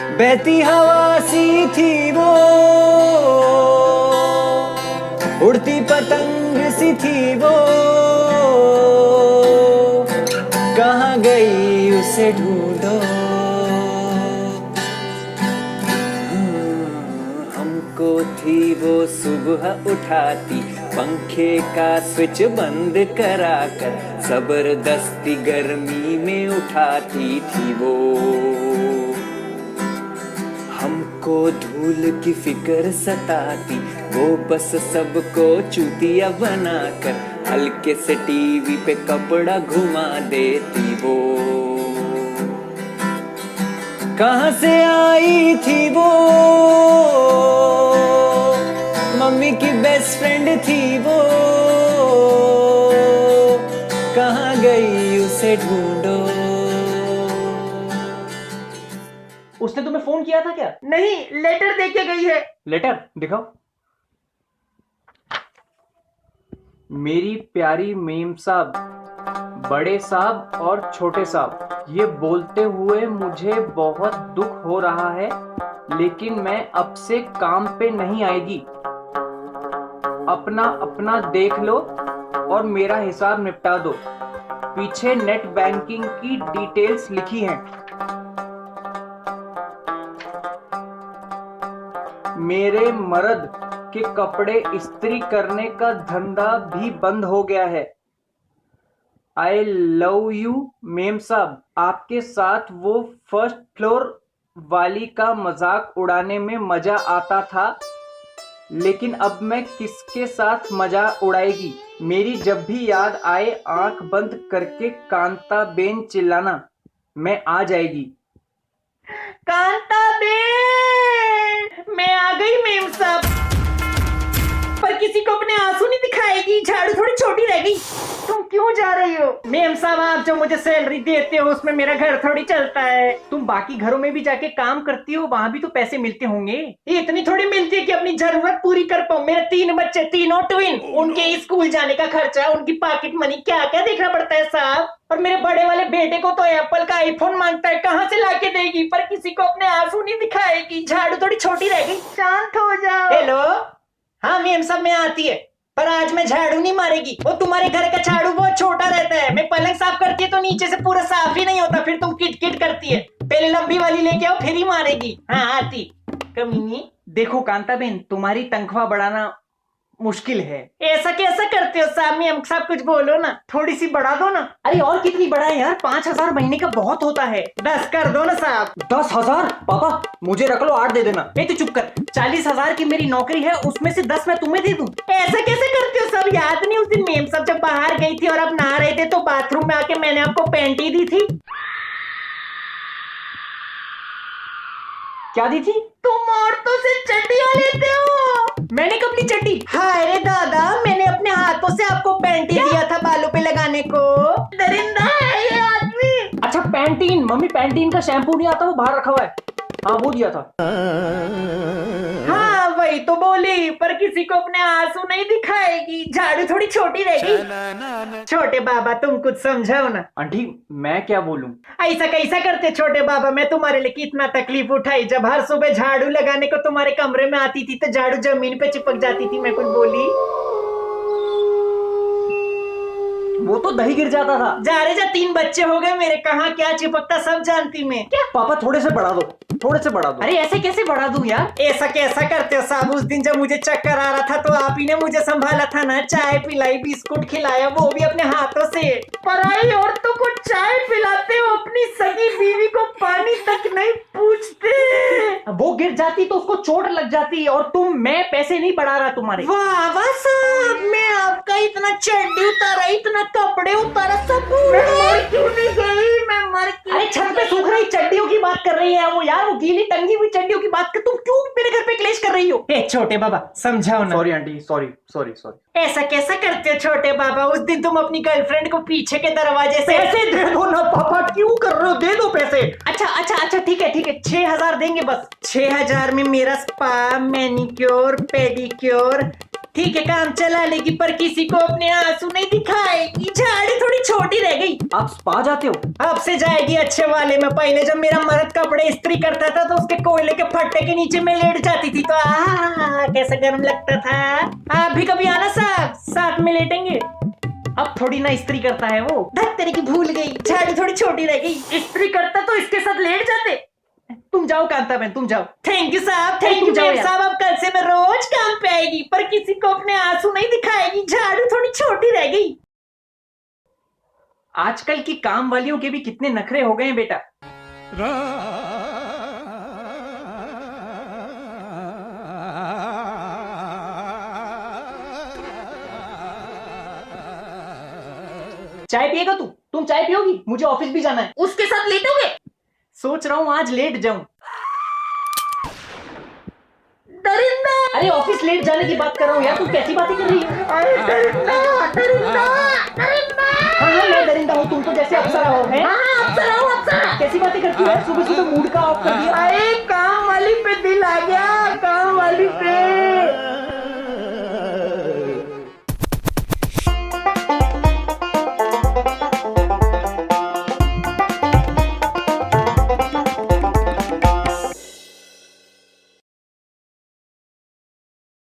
बहती हवा सी थी वो, उड़ती पतंग सी थी वो, कहाँ गई उसे ढूंढो। हमको थी वो सुबह उठाती, पंखे का स्विच बंद कराकर जबरदस्ती गर्मी में उठाती थी वो। हमको धूल की फिक्र सताती, वो बस सबको चूतिया बनाकर हल्के से टीवी पे कपड़ा घुमा देती वो। कहाँ से आई थी वो, मम्मी की बेस्ट फ्रेंड थी वो, कहाँ गई उसे ढूंढो। उसने तुम्हें फोन किया था क्या? नहीं, लेटर दे के गई है। लेटर दिखाओ। मेरी प्यारी मेम साहब, बड़े साहब और छोटे साहब, ये बोलते हुए मुझे बहुत दुख हो रहा है, लेकिन मैं अब से काम पे नहीं आएगी। अपना अपना देख लो और मेरा हिसाब निपटा दो। पीछे नेट बैंकिंग की डिटेल्स लिखी हैं। मेरे मर्द के कपड़े इस्त्री करने का धंधा भी बंद हो गया है। आई लव यू मेम साहब। आपके साथ वो फर्स्ट फ्लोर वाली का मजाक उड़ाने में मजा आता था, लेकिन अब मैं किसके साथ मजाक उड़ाएगी। मेरी जब भी याद आए आंख बंद करके कांता बेन चिल्लाना, मैं आ जाएगी। कांता बेन, मैं आ गई मेम साहब। पर किसी को अपने आंसू नहीं दिखाएगी, झाड़ू थोड़ी छोटी रह गई। तुम क्यों जा रही हो? मेम साहब, आप जो मुझे सैलरी देते हो उसमें मेरा घर थोड़ी चलता है। तुम बाकी घरों में भी जाके काम करती हो, वहां भी तो पैसे मिलते होंगे। इतनी थोड़ी मिलती है कि अपनी जरूरत पूरी कर पाऊं। मेरे 3 बच्चे, तीनों ट्विन, उनके स्कूल जाने का खर्चा, उनकी पॉकेट मनी, क्या क्या देखना पड़ता है साहब। और मेरे बड़े वाले बेटे को तो एप्पल का आईफोन मांगता है, कहाँ से लाके देगी। पर किसी को अपने आंसू नहीं दिखाएगी, झाड़ू थोड़ी छोटी रह गई। शांत हो जाओ। हेलो, हाँ मेम साहब में आती है, पर आज मैं झाड़ू नहीं मारेगी। वो तुम्हारे घर का झाड़ू बहुत छोटा रहता है। मैं पलंग साफ करती है तो नीचे से पूरा साफ ही नहीं होता, फिर तुम किट किट करती है। पहले लंबी वाली लेके आओ, फिर ही मारेगी। हाँ आती कमीनी। देखो कांता बेन, तुम्हारी तनख्वाह बढ़ाना मुश्किल है। ऐसा कैसा करते हो साहब? मेम साहब कुछ बोलो ना, थोड़ी सी बढ़ा दो ना। अरे और कितनी बढ़ाए यार, 5,000 महीने का बहुत होता है। 10 कर दो ना साहब। 10,000? पापा मुझे रख लो, 8 दे देना। तो चुप कर। 40,000 की मेरी नौकरी है, उसमें से 10 मैं तुम्हें दे दूं। ऐसा कैसे करते हो सब? याद नहीं उस दिन मेम साहब जब बाहर गई थी और आप नहा रहे थे तो बाथरूम में आके मैंने आपको पैंटी दी थी। क्या दी थी? तुम औरतों से चड्डियां लेते हो। मैंने कब ली चड्डी? हाय रे दादा, मैंने अपने हाथों से आपको पैंटी दिया था बालों पे लगाने को। दरिंदा है ये आदमी। अच्छा पैंटीन, मम्मी पैंटीन का शैम्पू नहीं आता, वो बाहर रखा हुआ है। हाँ वो दिया था। हाँ वही तो बोली, पर किसी को अपने आंसू नहीं दिखाएगी, झाड़ू थोड़ी छोटी रहेगी। छोटे बाबा तुम कुछ समझाओ ना। आंटी मैं क्या बोलूं? ऐसा कैसा करते छोटे बाबा? मैं तुम्हारे लिए कितना तकलीफ उठाई। जब हर सुबह झाड़ू लगाने को तुम्हारे कमरे में आती थी तो झाड़ू जमीन पे चिपक जाती थी। मैं कुछ बोली? वो तो दही गिर जाता था। जा रे जा, 3 बच्चे हो गए मेरे, कहाँ क्या चिपकता सब जानती मैं। क्या पापा थोड़े से बढ़ा दो, थोड़े से बढ़ा दो। अरे ऐसे कैसे बढ़ा दूं यार? ऐसा कैसा करते हो साहब? उस दिन जब मुझे चक्कर आ रहा था तो आप ही ने मुझे संभाला था ना, चाय पिलाई, बिस्कुट खिलाया, वो भी अपने हाथों से। पराई औरतों को चाय पिलाते हो, अपनी सगी बीवी को पानी तक नहीं पूछते। वो गिर जाती तो उसको चोट लग जाती, और मैं पैसे नहीं बढ़ा रहा तुम्हारे। वाह वाह साहब, मैं आपका इतना चड्डी उतारा, इतना कपड़े उतारा, सब मैं मर क्यों नहीं गई? मैं मर क्यों? अरे छत पे सूख रही चड्डियों की बात कर रही है वो यार, वो गीली टंगी हुई चड्डियों की बात कर। तुम क्यों मेरे घर पे क्लेश कर रही हो? छोटे बाबा समझाओ ना। Sorry aunty, sorry sorry sorry. ऐसा कैसा करते हो छोटे बाबा? उस दिन तुम अपनी गर्लफ्रेंड को पीछे के दरवाजे से पैसे दे दो ना पापा, क्यों कर रहे हो? दे दो पैसे। अच्छा ठीक है, 6,000 देंगे बस। 6,000 में मेरा स्पा, मैनिक्योर, पेडिक्योर, ठीक है काम चला लेगी पर किसी को अपने आंसू नहीं दिखाएगी। झाड़ी थोड़ी छोटी रह गई। आप स्पा जाते हो? अब से जाएगी अच्छे वाले में। पहले जब मेरा मर्द कपड़े इस्त्री करता था तो उसके कोयले के फट्टे के नीचे में लेट जाती थी तो कैसा गर्म लगता था। आप भी कभी आना साहब, साथ में लेटेंगे। अब थोड़ी ना इस्त्री करता है वो। धत तेरे की भूल गई, झाड़ी थोड़ी छोटी रह गई। इस्त्री करता तो इसके साथ लेट जाते। तुम जाओ कांता बहन, तुम जाओ। थैंक यू साहब, थैंक यू मेम साहब। अब कल से मैं रोज काम पे आएगी पर किसी को अपने आंसू नहीं दिखाएगी। झाड़ू थोड़ी छोटी रह गई। आजकल की काम वालियों के भी कितने नखरे हो गए हैं बेटा। चाय पिएगा तू? तुम चाय पियोगी? मुझे ऑफिस भी जाना है। उसके साथ लेटोगे? सोच रहा हूँ आज लेट जाऊं। दरिंदा! अरे ऑफिस लेट जाने की बात कर रहा हूँ यार, तू कैसी बातें कर रही है? अरे दरिंदा, दरिंदा, दरिंदा! हाँ मैं दरिंदा हूँ, तुम तो जैसे अप्सरा हो। हैं? हाँ, अप्सरा हूँ, अप्सरा। कैसी बातें करती है? सुबह सुबह मूड का ऑफ कर दिया। अरे